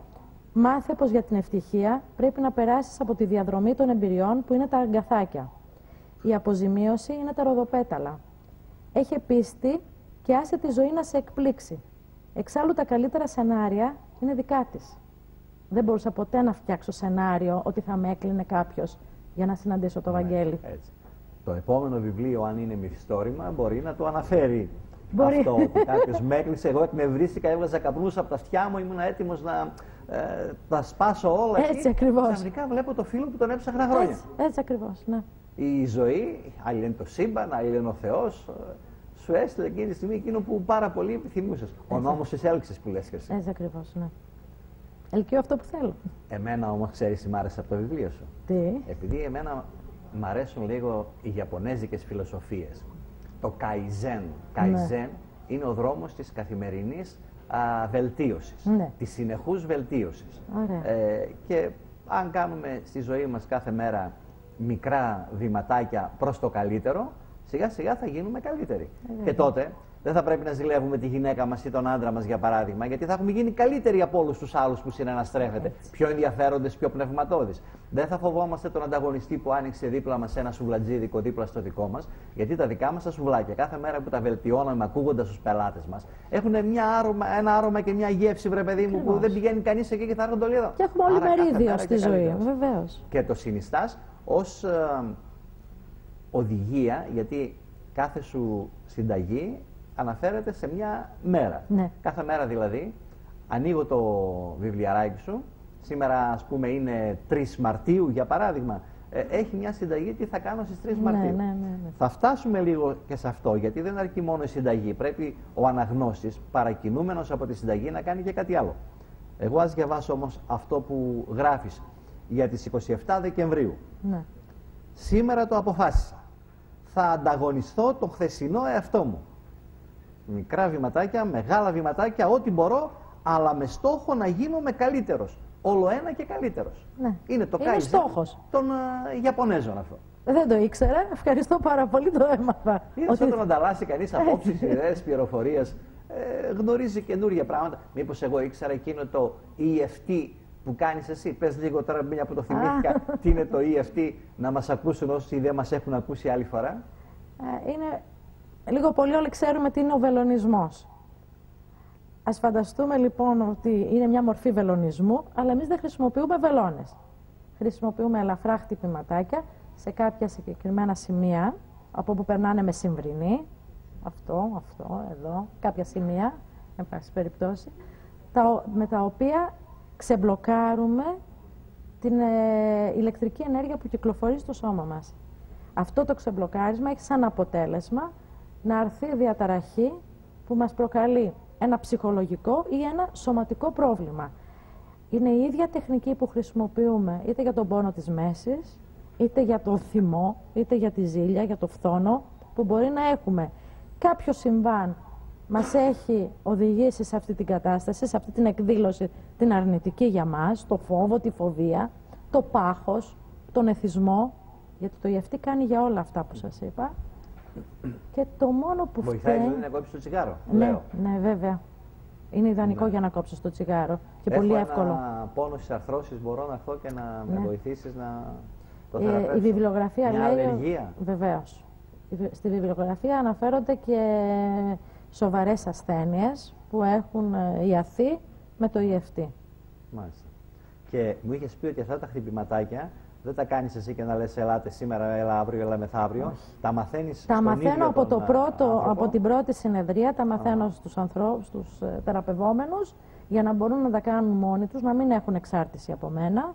B: μάθε πως για την ευτυχία πρέπει να περάσεις από τη διαδρομή των εμπειριών που είναι τα αγκαθάκια. Η αποζημίωση είναι τα ροδοπέταλα. Έχε πίστη και άσε τη ζωή να σε εκπλήξει. Εξάλλου τα καλύτερα σενάρια είναι δικά της. Δεν μπορούσα ποτέ να φτιάξω σενάριο ότι θα με έκλεινε κάποιος για να συναντήσω το Βαγγέλη.
A: Έτσι. Το επόμενο βιβλίο, αν είναι μυθιστόρημα, μπορεί να το αναφέρει.
B: Μπορεί.
A: Αυτό ότι κάποιος με έκλεισε, εγώ εκνευρίστηκα, έβγαζα καπνούς από τα αυτιά μου, ήμουν έτοιμος να τα σπάσω όλα.
B: Έτσι ακριβώς.
A: Ξαφνικά βλέπω το φίλο που τον έψαχνα χρόνια.
B: Έτσι ακριβώς, ναι.
A: Η ζωή, άλλοι λένε το σύμπαν, άλλοι λένε ο Θεός, σου έστειλε εκείνη τη στιγμή εκείνο που πάρα πολύ επιθυμούσες. Ο νόμος της έλξης που λες και εσύ.
B: Έτσι ακριβώς, ναι. Ελκύω αυτό που θέλω.
A: Εμένα όμως ξέρεις τι μ' άρεσε από το βιβλίο σου.
B: Τι?
A: Επειδή εμένα μ' αρέσουν λίγο οι ιαπωνέζικες φιλοσοφίες. Το Kaizen. Kaizen είναι ο δρόμος της καθημερινής βελτίωσης.
B: Ναι.
A: Της συνεχούς βελτίωσης.
B: Και
A: αν κάνουμε στη ζωή μας κάθε μέρα μικρά βηματάκια προς το καλύτερο, σιγά σιγά θα γίνουμε καλύτεροι. Και τότε δεν θα πρέπει να ζηλεύουμε τη γυναίκα μας ή τον άντρα μας, για παράδειγμα, γιατί θα έχουμε γίνει καλύτεροι από όλους τους άλλους που συναναστρέφεται. Πιο ενδιαφέροντες, πιο πνευματώδεις. Δεν θα φοβόμαστε τον ανταγωνιστή που άνοιξε δίπλα μας ένα σουβλατζίδικο δίπλα στο δικό μας, γιατί τα δικά μας τα σουβλάκια, κάθε μέρα που τα βελτιώναμε ακούγοντας τους πελάτες μας, έχουν ένα άρωμα και μια γεύση, βρε παιδί μου, που δεν πηγαίνει κανείς εκεί και θα έρχονται όλοι εδώ.
B: Και έχουμε όλοι μερίδιο στη ζωή, βεβαίως.
A: Και το συνιστάς ως οδηγία, γιατί κάθε σου συνταγή αναφέρεται σε μια μέρα.
B: Ναι.
A: Κάθε μέρα δηλαδή ανοίγω το βιβλιαράκι σου. Σήμερα ας πούμε είναι 3 Μαρτίου για παράδειγμα. Έχει μια συνταγή τι θα κάνω στις 3 Μαρτίου.
B: Ναι.
A: Θα φτάσουμε λίγο και σε αυτό, γιατί δεν αρκεί μόνο η συνταγή. Πρέπει ο αναγνώστης, παρακινούμενος από τη συνταγή, να κάνει και κάτι άλλο. Εγώ ας διαβάσω όμως αυτό που γράφεις για τις 27 Δεκεμβρίου.
B: Ναι.
A: Σήμερα το αποφάσισα. Θα ανταγωνιστώ τον χθεσινό εαυτό μου. Μικρά βηματάκια, μεγάλα βηματάκια, ό,τι μπορώ, αλλά με στόχο να γίνομαι καλύτερος. Όλο ένα και καλύτερος.
B: Ναι.
A: Είναι το
B: Kaizen
A: στόχος των Ιαπωνέζων αυτό.
B: Δεν το ήξερα. Ευχαριστώ πάρα πολύ, το έμαθα.
A: Είναι όταν ανταλλάσσει κανείς απόψεις, ιδέες, πληροφορίες, γνωρίζει καινούργια πράγματα. Μήπως εγώ ήξερα εκείνο το EFT που κάνεις εσύ. Πες λίγο τώρα, μια που το θυμήθηκα, τι είναι το EFT, να μας ακούσουν όσοι δεν μας έχουν ακούσει άλλη φορά.
B: Είναι... Λίγο πολύ όλοι ξέρουμε τι είναι ο βελονισμός. Ας φανταστούμε λοιπόν ότι είναι μια μορφή βελονισμού, αλλά εμείς δεν χρησιμοποιούμε βελόνες. Χρησιμοποιούμε ελαφρά χτυπηματάκια σε κάποια συγκεκριμένα σημεία, από όπου περνάνε με συμβρινή, αυτό, εδώ, κάποια σημεία, εν πάση περιπτώσει. με τα οποία ξεμπλοκάρουμε την ηλεκτρική ενέργεια που κυκλοφορεί στο σώμα μας. Αυτό το ξεμπλοκάρισμα έχει σαν αποτέλεσμα να έρθει διαταραχή που μας προκαλεί ένα ψυχολογικό ή ένα σωματικό πρόβλημα. Είναι η ίδια τεχνική που χρησιμοποιούμε είτε για τον πόνο της μέσης, είτε για το θυμό, είτε για τη ζήλια, για το φθόνο, που μπορεί να έχουμε κάποιο συμβάν μας έχει οδηγήσει σε αυτή την κατάσταση, σε αυτή την εκδήλωση την αρνητική για μας, το φόβο, τη φοβία, το πάχος, τον εθισμό, γιατί το EFT κάνει για όλα αυτά που σας είπα. Και το μόνο που
A: βοηθάει δηλαδή να κόψεις το τσιγάρο,
B: ναι,
A: λέω.
B: Ναι, βέβαια. Είναι ιδανικό για να κόψεις το τσιγάρο και πολύ εύκολο.
A: Ένα πόνο στις αρθρώσεις, μπορώ να έρθω και να με βοηθήσεις να το θεραπεύσω.
B: Η βιβλιογραφία
A: Μια
B: λέει...
A: αλλεργία.
B: Βεβαίως. Στη βιβλιογραφία αναφέρονται και σοβαρές ασθένειες που έχουν ιαθεί με το EFT.
A: Μάλιστα. Και μου είχες πει ότι αυτά τα χτυπηματάκια δεν τα κάνεις εσύ και να λες ελάτε σήμερα, έλα αύριο, έλα μεθαύριο. Όχι. Τα μαθαίνεις στον ίδιο
B: μαθαίνω από, από την πρώτη συνεδρία, τα μαθαίνω στους ανθρώπους, στους θεραπευόμενους, για να μπορούν να τα κάνουν μόνοι τους, να μην έχουν εξάρτηση από μένα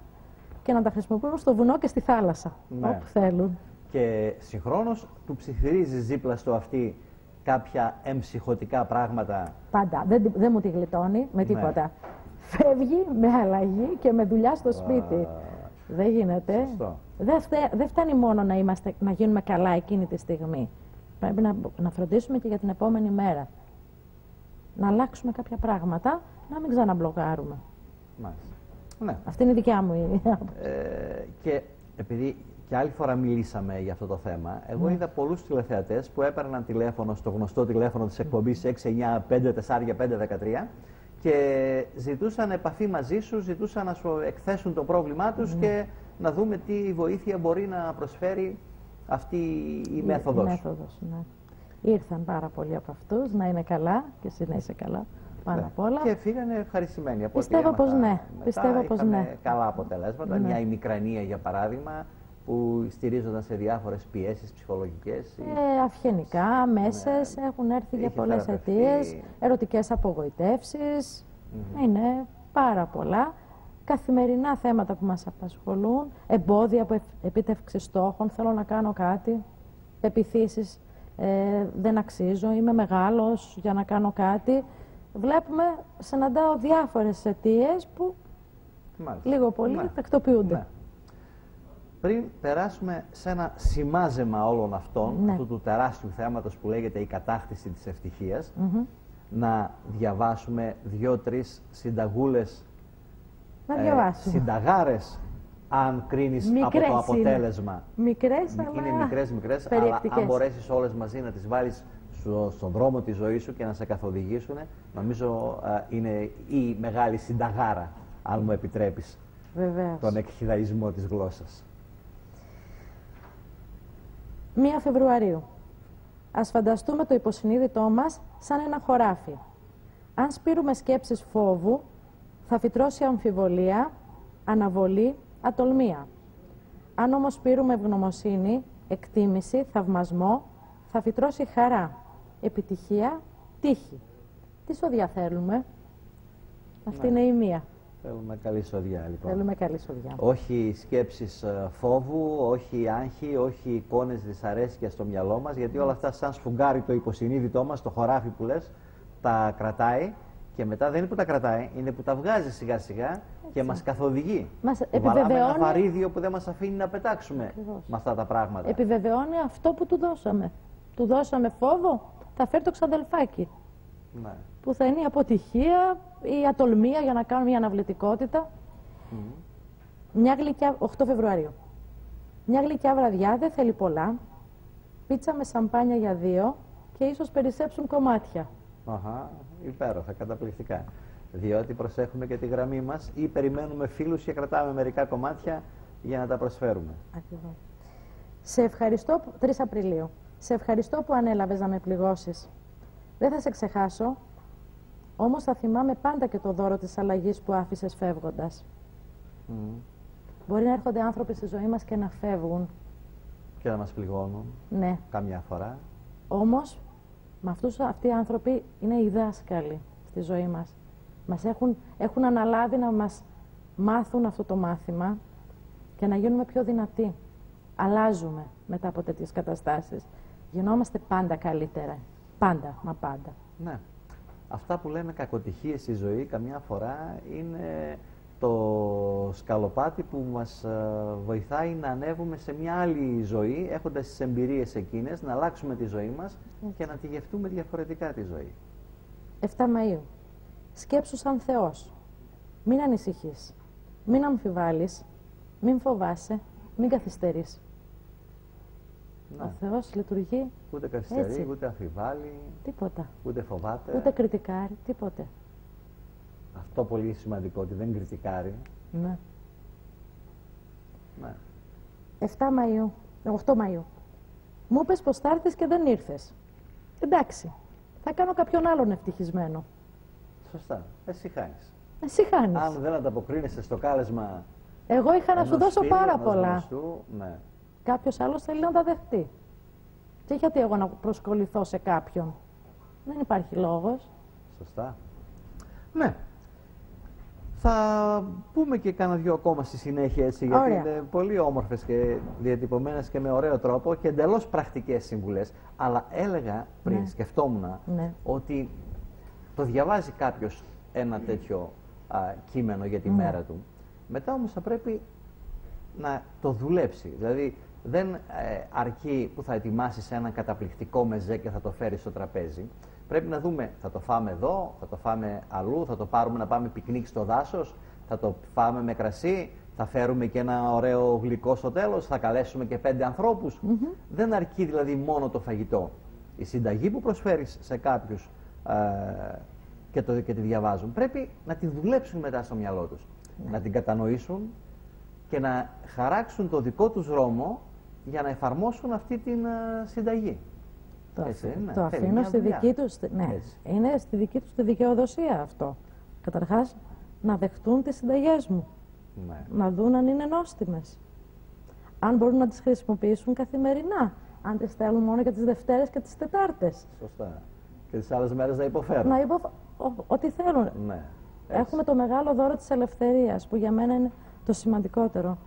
B: και να τα χρησιμοποιούν στο βουνό και στη θάλασσα, όπου θέλουν.
A: Και συγχρόνως του ψιθυρίζεις δίπλα στο αυτή κάποια εμψυχωτικά πράγματα.
B: Πάντα. Δεν μου τη γλιτώνει με τίποτα. Ναι. Φεύγει με αλλαγή και με δουλειά στο σπίτι. Δεν γίνεται. Δεν φτάνει μόνο να γίνουμε καλά εκείνη τη στιγμή. Πρέπει να φροντίσουμε και για την επόμενη μέρα. Να αλλάξουμε κάποια πράγματα, να μην ξαναμπλοκάρουμε.
A: Μάλιστα. Ναι.
B: Αυτή είναι η δικιά μου η
A: και επειδή και άλλη φορά μιλήσαμε για αυτό το θέμα, εγώ είδα πολλούς τηλεθεατές που έπαιρναν τηλέφωνο στο γνωστό τηλέφωνο της εκπομπής 6954513 και ζητούσαν επαφή μαζί σου, ζητούσαν να σου εκθέσουν το πρόβλημά τους και να δούμε τι βοήθεια μπορεί να προσφέρει αυτή η μέθοδος.
B: Ναι. Ήρθαν πάρα πολλοί από αυτούς, να είναι καλά και εσύ να είσαι καλά πάνω απ' όλα.
A: Και φύγανε ευχαριστημένοι.
B: Πιστεύω πως ναι. Πιστεύω πως ναι.
A: Καλά αποτελέσματα. Μια ημικρανία για παράδειγμα που στηρίζονταν σε διάφορες πιέσεις ψυχολογικές.
B: Αυγενικά, μέσες, έχουν έρθει για πολλές αιτίες, ερωτικές απογοητεύσεις, είναι πάρα πολλά. Καθημερινά θέματα που μας απασχολούν, εμπόδια από επίτευξη στόχων, θέλω να κάνω κάτι, πεποιθήσεις, δεν αξίζω, είμαι μεγάλος για να κάνω κάτι. Βλέπουμε, συναντάω διάφορες αιτίες που λίγο πολύ τακτοποιούνται.
A: Ναι. Πριν περάσουμε σε ένα σημάζεμα όλων αυτών, αυτού του τεράστιου θέματος που λέγεται η κατάκτηση της ευτυχίας, να διαβάσουμε 2-3 συνταγούλες, συνταγάρες, αν κρίνεις από το αποτέλεσμα.
B: Μικρές,
A: είναι μικρές, αλλά αν μπορέσεις όλες μαζί να τις βάλεις στον δρόμο της ζωής σου και να σε καθοδηγήσουν, νομίζω είναι η μεγάλη συνταγάρα, αν μου επιτρέπεις τον εκχυδαϊσμό της γλώσσας.
B: 1 Φεβρουαρίου. Ας φανταστούμε το υποσυνείδητό μας σαν ένα χωράφι. Αν σπείρουμε σκέψεις φόβου, θα φυτρώσει αμφιβολία, αναβολή, ατολμία. Αν όμως σπείρουμε ευγνωμοσύνη, εκτίμηση, θαυμασμό, θα φυτρώσει χαρά, επιτυχία, τύχη. Τι σοδιά θέλουμε? Αυτή είναι η μία.
A: Θέλουμε καλή σοδιά, λοιπόν.
B: Θέλουμε καλή σοδιά.
A: Όχι σκέψεις φόβου, όχι άγχη, όχι εικόνες δυσαρέσκειας στο μυαλό μας, γιατί όλα αυτά σαν σφουγγάρι το υποσυνείδητό μας, το χωράφι που λες, τα κρατάει και μετά δεν είναι που τα κρατάει, είναι που τα βγάζει σιγά σιγά και μας καθοδηγεί. Βάλαμε ένα βαρύδιο που δεν μας αφήνει να πετάξουμε με αυτά τα πράγματα.
B: Επιβεβαιώνει αυτό που του δώσαμε. Του δώσαμε φόβο, θα φέρει το ξαδελφάκι.
A: Ναι.
B: Που θα είναι η αποτυχία, η ατολμία για να κάνουμε μια αναβλητικότητα. Μια γλυκιά, 8 Φεβρουαρίου. Μια γλυκιά βραδιά δεν θέλει πολλά. Πίτσα με σαμπάνια για 2 και ίσως περισσέψουν κομμάτια.
A: Αχα, υπέροχα, καταπληκτικά. Διότι προσέχουμε και τη γραμμή μας ή περιμένουμε φίλους και κρατάμε μερικά κομμάτια για να τα προσφέρουμε.
B: Ακριβώς. Σε ευχαριστώ, 3 Απριλίου. Σε ευχαριστώ που ανέλαβες να με πληγώσεις. Δεν θα σε ξεχάσω, όμως θα θυμάμαι πάντα και το δώρο της αλλαγής που άφησες φεύγοντας. Μπορεί να έρχονται άνθρωποι στη ζωή μας και να φεύγουν.
A: Και να μας πληγώνουν.
B: Ναι.
A: Καμιά φορά.
B: Όμως, με αυτοί οι άνθρωποι είναι οι δάσκαλοι στη ζωή μας. Έχουν αναλάβει να μας μάθουν αυτό το μάθημα και να γίνουμε πιο δυνατοί. Αλλάζουμε μετά από τέτοιες καταστάσεις. Γινόμαστε πάντα καλύτερα. Πάντα, μα πάντα.
A: Ναι. Αυτά που λέμε κακοτυχίες στη ζωή καμιά φορά είναι το σκαλοπάτι που μας βοηθάει να ανέβουμε σε μια άλλη ζωή, έχοντας τις εμπειρίες εκείνες, να αλλάξουμε τη ζωή μας και να τη γευτούμε διαφορετικά τη ζωή.
B: 7 Μαΐου. Σκέψου σαν Θεός. Μην ανησυχείς. Μην αμφιβάλλεις. Μην φοβάσαι. Μην καθυστερείς.
A: Ναι.
B: Ο Θεός λειτουργεί
A: Ούτε καθυστερεί,
B: έτσι.
A: ούτε αμφιβάλλει,
B: Τίποτα.
A: ούτε φοβάται.
B: Ούτε κριτικάρει. Τίποτε.
A: Αυτό πολύ σημαντικό, ότι δεν κριτικάρει.
B: Ναι.
A: Ναι.
B: 7 Μαΐου. 8 Μαΐου. Μου είπες πως θα έρθεις και δεν ήρθες. Εντάξει. Θα κάνω κάποιον άλλον ευτυχισμένο.
A: Σωστά. Εσύ χάνεις.
B: Εσύ χάνεις.
A: Αν δεν ανταποκρίνεσαι στο κάλεσμα.
B: Εγώ είχα να σου
A: ενός
B: δώσω
A: φίλου,
B: πάρα
A: ενός
B: πολλά.
A: γνωστού, ναι.
B: Κάποιος άλλος θέλει να τα δεχτεί. Και γιατί εγώ να προσκοληθώ σε κάποιον. Δεν υπάρχει λόγος.
A: Σωστά. Ναι. Θα πούμε και κάνα δυο ακόμα στη συνέχεια, έτσι, γιατί
B: Ωραία.
A: είναι πολύ όμορφες και διατυπωμένες και με ωραίο τρόπο και εντελώς πρακτικές συμβουλές. Αλλά έλεγα πριν,
B: Ναι.
A: σκεφτόμουν,
B: Ναι.
A: ότι το διαβάζει κάποιος ένα τέτοιο κείμενο για τη
B: Ναι.
A: μέρα του. Μετά όμως θα πρέπει να το δουλέψει. Δηλαδή δεν αρκεί που θα ετοιμάσεις ένα καταπληκτικό μεζέ και θα το φέρεις στο τραπέζι. Πρέπει να δούμε, θα το φάμε εδώ, θα το φάμε αλλού, θα το πάρουμε να πάμε πικνίκ στο δάσος, θα το φάμε με κρασί, θα φέρουμε και ένα ωραίο γλυκό στο τέλος, θα καλέσουμε και 5 ανθρώπους. Δεν αρκεί δηλαδή μόνο το φαγητό. Η συνταγή που προσφέρεις σε κάποιους και τη διαβάζουν, πρέπει να τη δουλέψουν μετά στο μυαλό τους. Να την κατανοήσουν και να χαράξουν το δικό τους δρόμο για να εφαρμόσουν αυτή την συνταγή.
B: Το αφήνω στη δική τους, ναι, είναι στη δική τους τη δικαιοδοσία αυτό. Καταρχάς, να δεχτούν τις συνταγές μου.
A: Ναι.
B: Να δουν αν είναι νόστιμες. Αν μπορούν να τις χρησιμοποιήσουν καθημερινά. Αν τις στέλνουν μόνο για τις Δευτέρες και τις Τετάρτες.
A: Σωστά. Και τις άλλες μέρες να υποφέρουν.
B: Να ό,τι θέλουν.
A: Ναι.
B: Έχουμε το μεγάλο δώρο της ελευθερίας, που για μένα είναι το σημαντικότερο.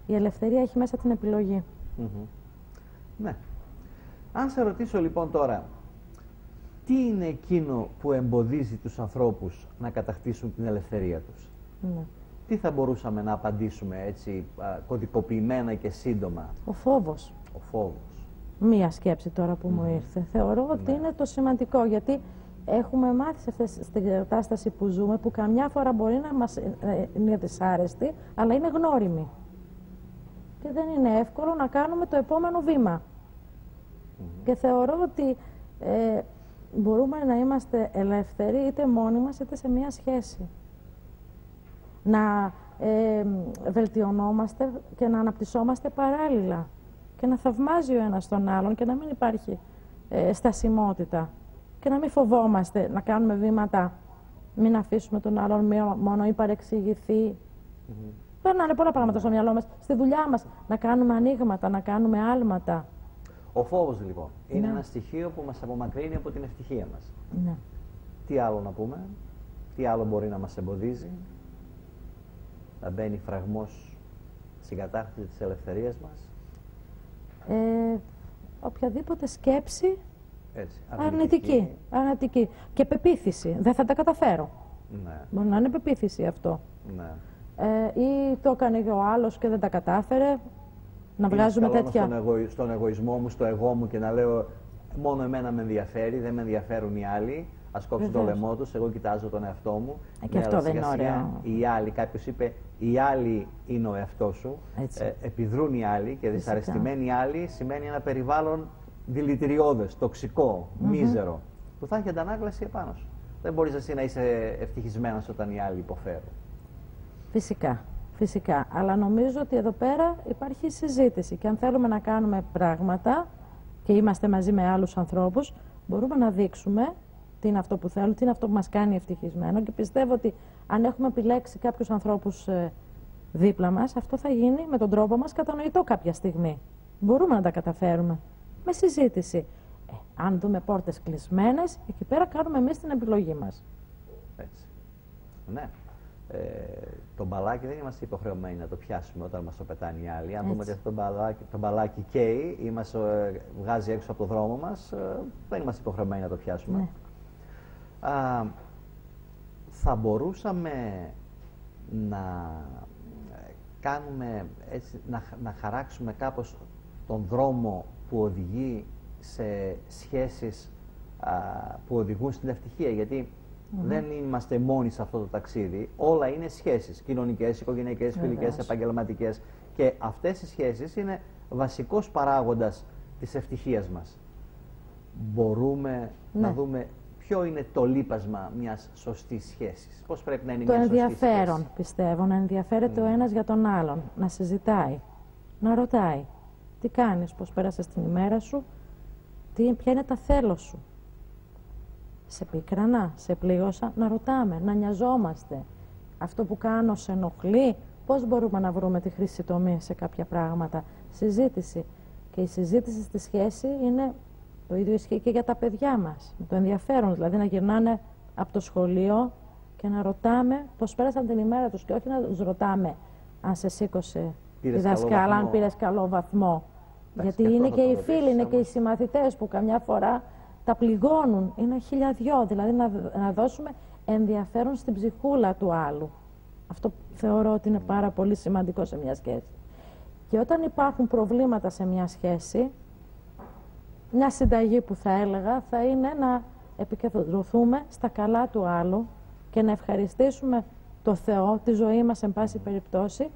B: Η ελευθερία έχει μέσα την επιλογή.
A: Ναι. Αν σε ρωτήσω λοιπόν τώρα, τι είναι εκείνο που εμποδίζει τους ανθρώπους να κατακτήσουν την ελευθερία τους?
B: Ναι.
A: Τι θα μπορούσαμε να απαντήσουμε έτσι κωδικοποιημένα και σύντομα?
B: Ο φόβος.
A: Ο φόβος.
B: Μία σκέψη τώρα που μου ήρθε. Θεωρώ ότι είναι το σημαντικό, γιατί έχουμε μάθει στην κατάσταση που ζούμε, που καμιά φορά μπορεί να μας είναι δυσάρεστη, αλλά είναι γνώριμη. Και δεν είναι εύκολο να κάνουμε το επόμενο βήμα. Και θεωρώ ότι μπορούμε να είμαστε ελεύθεροι είτε μόνοι μας είτε σε μία σχέση. Να βελτιωνόμαστε και να αναπτυσσόμαστε παράλληλα. Και να θαυμάζει ο ένας τον άλλον και να μην υπάρχει στασιμότητα. Και να μην φοβόμαστε να κάνουμε βήματα, μην αφήσουμε τον άλλον μόνο ή παρεξηγηθεί. Περνάνε πολλά πράγματα στο μυαλό μας, στη δουλειά μας, να κάνουμε ανοίγματα, να κάνουμε άλματα.
A: Ο φόβος λοιπόν είναι ένα στοιχείο που μας απομακρύνει από την ευτυχία μας.
B: Ναι.
A: Τι άλλο να πούμε, τι άλλο μπορεί να μας εμποδίζει, να μπαίνει φραγμός στην κατάκτηση της ελευθερίας μας?
B: Οποιαδήποτε σκέψη
A: Έτσι,
B: αρνητική. Και πεποίθηση. Δεν θα τα καταφέρω.
A: Ναι.
B: Μπορεί να είναι πεποίθηση αυτό.
A: Ναι.
B: Ή το έκανε και ο άλλος και δεν τα κατάφερε. Να βγάζουμε τέτοια.
A: Στον εγωισμό μου, στο εγώ μου και να λέω μόνο εμένα με ενδιαφέρει, δεν με ενδιαφέρουν οι άλλοι. Ας κόψουν το λαιμό τους, εγώ κοιτάζω τον εαυτό μου.
B: Και αυτό δεν είναι ωραίο.
A: Οι άλλοι, κάποιος είπε, οι άλλοι είναι ο εαυτός σου. Επιδρούν οι άλλοι και δυσαρεστημένοι οι άλλοι σημαίνει ένα περιβάλλον δηλητηριώδες, τοξικό, μίζερο, που θα έχει αντανάκλαση επάνω σου. Δεν μπορείς εσύ να είσαι ευτυχισμένος όταν οι άλλοι υποφέρουν.
B: Φυσικά. Αλλά νομίζω ότι εδώ πέρα υπάρχει συζήτηση και αν θέλουμε να κάνουμε πράγματα και είμαστε μαζί με άλλους ανθρώπους, μπορούμε να δείξουμε τι είναι αυτό που θέλουν, τι είναι αυτό που μας κάνει ευτυχισμένο, και πιστεύω ότι αν έχουμε επιλέξει κάποιους ανθρώπους δίπλα μας, αυτό θα γίνει με τον τρόπο μας κατανοητό κάποια στιγμή. Μπορούμε να τα καταφέρουμε με συζήτηση. Αν δούμε πόρτες κλεισμένες, εκεί πέρα κάνουμε εμείς την επιλογή μας.
A: Έτσι. Ναι. Το μπαλάκι δεν είμαστε υποχρεωμένοι να το πιάσουμε όταν μας το πετάνε οι άλλοι. Αν δούμε ότι αυτό το μπαλάκι καίει ή μας βγάζει έξω από το δρόμο μας, δεν είμαστε υποχρεωμένοι να το πιάσουμε.
B: Ναι.
A: Θα μπορούσαμε να κάνουμε έτσι, να χαράξουμε κάπως τον δρόμο που οδηγεί σε σχέσεις που οδηγούν στην ευτυχία, γιατί δεν είμαστε μόνοι σε αυτό το ταξίδι. Όλα είναι σχέσεις, κοινωνικές, οικογενειακές, φιλικές, επαγγελματικές, και αυτές οι σχέσεις είναι βασικός παράγοντας της ευτυχίας μας. Μπορούμε να δούμε ποιο είναι το λείπασμα μιας σωστής σχέσης. Πώς πρέπει να είναι μια σωστή σχέση. Το
B: ενδιαφέρον, πιστεύω, να ενδιαφέρεται ο ένας για τον άλλον, να συζητάει, να ρωτάει τι κάνεις, πώς πέρασες την ημέρα σου, ποια είναι τα θέλω σου. Σε πίκρανα, σε πλήγωσα, να ρωτάμε, να νοιαζόμαστε. Αυτό που κάνω σε ενοχλεί, πώς μπορούμε να βρούμε τη χρυσή τομή σε κάποια πράγματα. Συζήτηση. Και η συζήτηση στη σχέση είναι, το ίδιο ισχύει και για τα παιδιά μας. Το ενδιαφέρον, δηλαδή να γυρνάνε από το σχολείο και να ρωτάμε πώς πέρασαν την ημέρα τους, και όχι να τους ρωτάμε αν σε σήκωσε η δασκάλα, αν πήρες καλό βαθμό. Γιατί είναι και οι φίλοι, είναι και οι συμμαθητές που καμιά φορά τα πληγώνουν. Είναι χιλιαδιό, δηλαδή να δώσουμε ενδιαφέρον στην ψυχούλα του άλλου. Αυτό θεωρώ ότι είναι πάρα πολύ σημαντικό σε μια σχέση. Και όταν υπάρχουν προβλήματα σε μια σχέση, μια συνταγή που θα έλεγα θα είναι να επικεντρωθούμε στα καλά του άλλου και να ευχαριστήσουμε το Θεό, τη ζωή μας εν πάση περιπτώσει,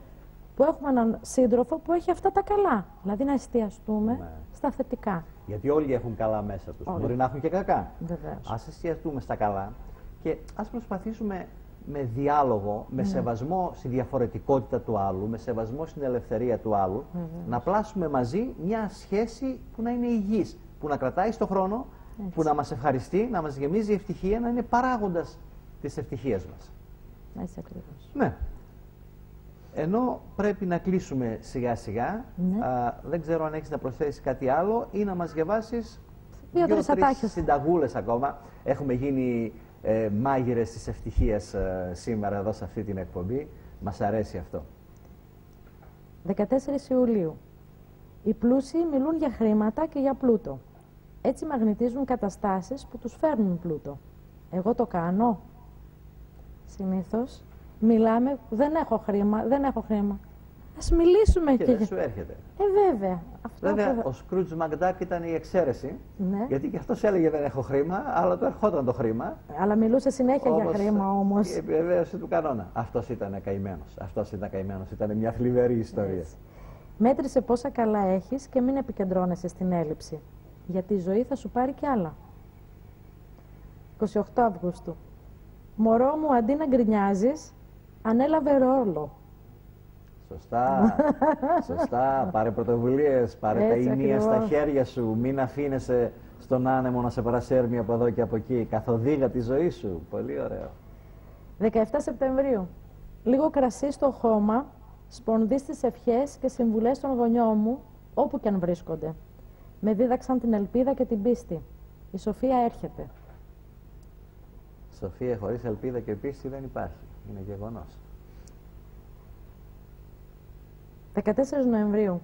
B: που έχουμε έναν σύντροφο που έχει αυτά τα καλά. Δηλαδή να εστιαστούμε στα θετικά.
A: Γιατί όλοι έχουν καλά μέσα τους. Μπορεί να έχουν και κακά.
B: Βεβαίως.
A: Ας εστιαστούμε στα καλά και ας προσπαθήσουμε με διάλογο, με σεβασμό στη διαφορετικότητα του άλλου, με σεβασμό στην ελευθερία του άλλου, να πλάσουμε μαζί μια σχέση που να είναι υγιής, που να κρατάει στο χρόνο, που να μας ευχαριστεί, να μας γεμίζει ευτυχία, να είναι παράγοντας της ευτυχίας μας.
B: Έτσι ακριβώς.
A: Ναι. Ενώ πρέπει να κλείσουμε σιγά σιγά, δεν ξέρω αν έχεις να προσθέσεις κάτι άλλο ή να μας διαβάσεις δύο-τρεις συνταγούλες ακόμα. Έχουμε γίνει μάγειρες της ευτυχίας σήμερα εδώ σε αυτή την εκπομπή. Μας αρέσει αυτό.
B: 14 Ιουλίου. Οι πλούσιοι μιλούν για χρήματα και για πλούτο. Έτσι μαγνητίζουν καταστάσεις που τους φέρνουν πλούτο. Εγώ το κάνω. Συνήθως μιλάμε, δεν έχω χρήμα. Ας μιλήσουμε
A: και δεν σου έρχεται.
B: Βέβαια.
A: Βέβαια, ο Σκρούτζ Μακντάκ ήταν η εξαίρεση. Γιατί και αυτός έλεγε δεν έχω χρήμα, αλλά του ερχόταν το χρήμα.
B: Αλλά μιλούσε συνέχεια για χρήμα όμως.
A: Η επιβεβαίωση του κανόνα. Αυτός ήταν καημένος. Ήταν μια θλιβερή ιστορία.
B: Μέτρησε πόσα καλά έχεις και μην επικεντρώνεσαι στην έλλειψη. Γιατί η ζωή θα σου πάρει κι άλλα. 28 Αυγούστου. Μωρό μου, αντί να γκρινιάζεις, ανέλαβε ρόλο.
A: Σωστά. Πάρε πρωτοβουλίες, πάρε τα ηνία στα χέρια σου. Μην αφήνεσαι στον άνεμο να σε παρασέρνει από εδώ και από εκεί. Καθοδήγα τη ζωή σου. Πολύ ωραίο.
B: 17 Σεπτεμβρίου. Λίγο κρασί στο χώμα, σπονδί στις ευχές και συμβουλές των γονιών μου, όπου και αν βρίσκονται. Με δίδαξαν την ελπίδα και την πίστη. Η σοφία έρχεται.
A: Σοφία χωρίς ελπίδα και πίστη δεν υπάρχει. Είναι γεγονός.
B: 14 Νοεμβρίου.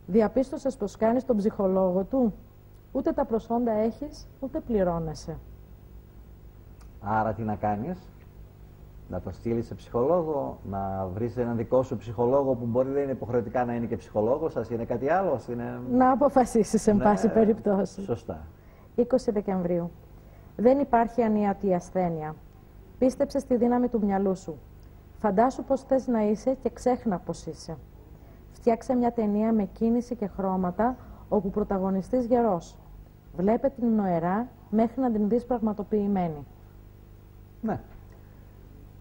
B: Διαπίστωσες πως κάνεις τον ψυχολόγο του. Ούτε τα προσόντα έχεις, ούτε πληρώνεσαι.
A: Άρα τι να κάνεις? Να το στείλεις σε ψυχολόγο, να βρεις έναν δικό σου ψυχολόγο που μπορεί δεν είναι υποχρεωτικά να είναι και ψυχολόγος σας, είναι κάτι άλλο.
B: Να αποφασίσεις εν πάση περιπτώσει.
A: Σωστά.
B: 20 Δεκεμβρίου. Δεν υπάρχει ανίατη ασθένεια. Πίστεψε στη δύναμη του μυαλού σου. Φαντάσου πως θες να είσαι και ξέχνα πως είσαι. Φτιάξε μια ταινία με κίνηση και χρώματα όπου πρωταγωνιστής γερός. Βλέπε την νοερά μέχρι να την δεις πραγματοποιημένη.
A: Ναι.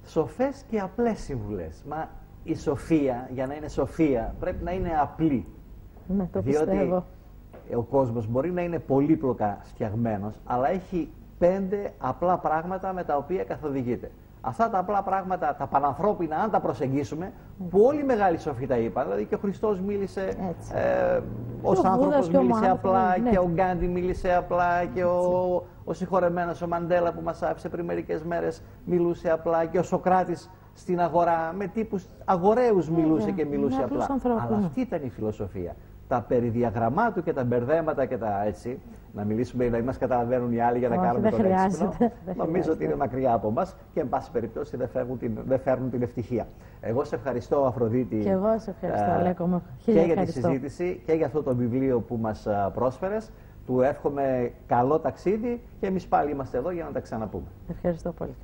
A: Σοφές και απλές συμβουλές. Μα η σοφία, για να είναι σοφία, πρέπει να είναι απλή.
B: Ναι, το πιστεύω.
A: Ο κόσμος μπορεί να είναι πολύπλοκα φτιαγμένος, αλλά έχει 5 απλά πράγματα με τα οποία καθοδηγείται. Αυτά τα απλά πράγματα, τα πανανθρώπινα, αν τα προσεγγίσουμε, που όλοι οι μεγάλοι σοφοί τα είπαν, δηλαδή και ο Χριστός μίλησε, ο άνθρωπος μίλησε απλά, και ο Γκάντι μίλησε απλά, και ο Ο συγχωρεμένος ο Μαντέλα που μας άφησε πριν μερικές μέρες μιλούσε απλά, και ο Σοκράτης στην αγορά με τύπους αγοραίους μιλούσε και μιλούσε απλά. Αλλά αυτή ήταν η φιλοσοφία. Τα περί διαγραμμάτου και τα μπερδέματα και τα έτσι, να μιλήσουμε να μας καταλαβαίνουν οι άλλοι για να κάνουμε τον έξυπνο, νομίζω ότι είναι μακριά από μας και εν πάση περιπτώσει δεν φέρνουν την ευτυχία. Εγώ σε ευχαριστώ, Αφροδίτη,
B: και εγώ σε ευχαριστώ, Αλέκο,
A: και για τη συζήτηση και για αυτό το βιβλίο που μας πρόσφερες. Του εύχομαι καλό ταξίδι και εμείς πάλι είμαστε εδώ για να τα ξαναπούμε.
B: Ευχαριστώ πολύ.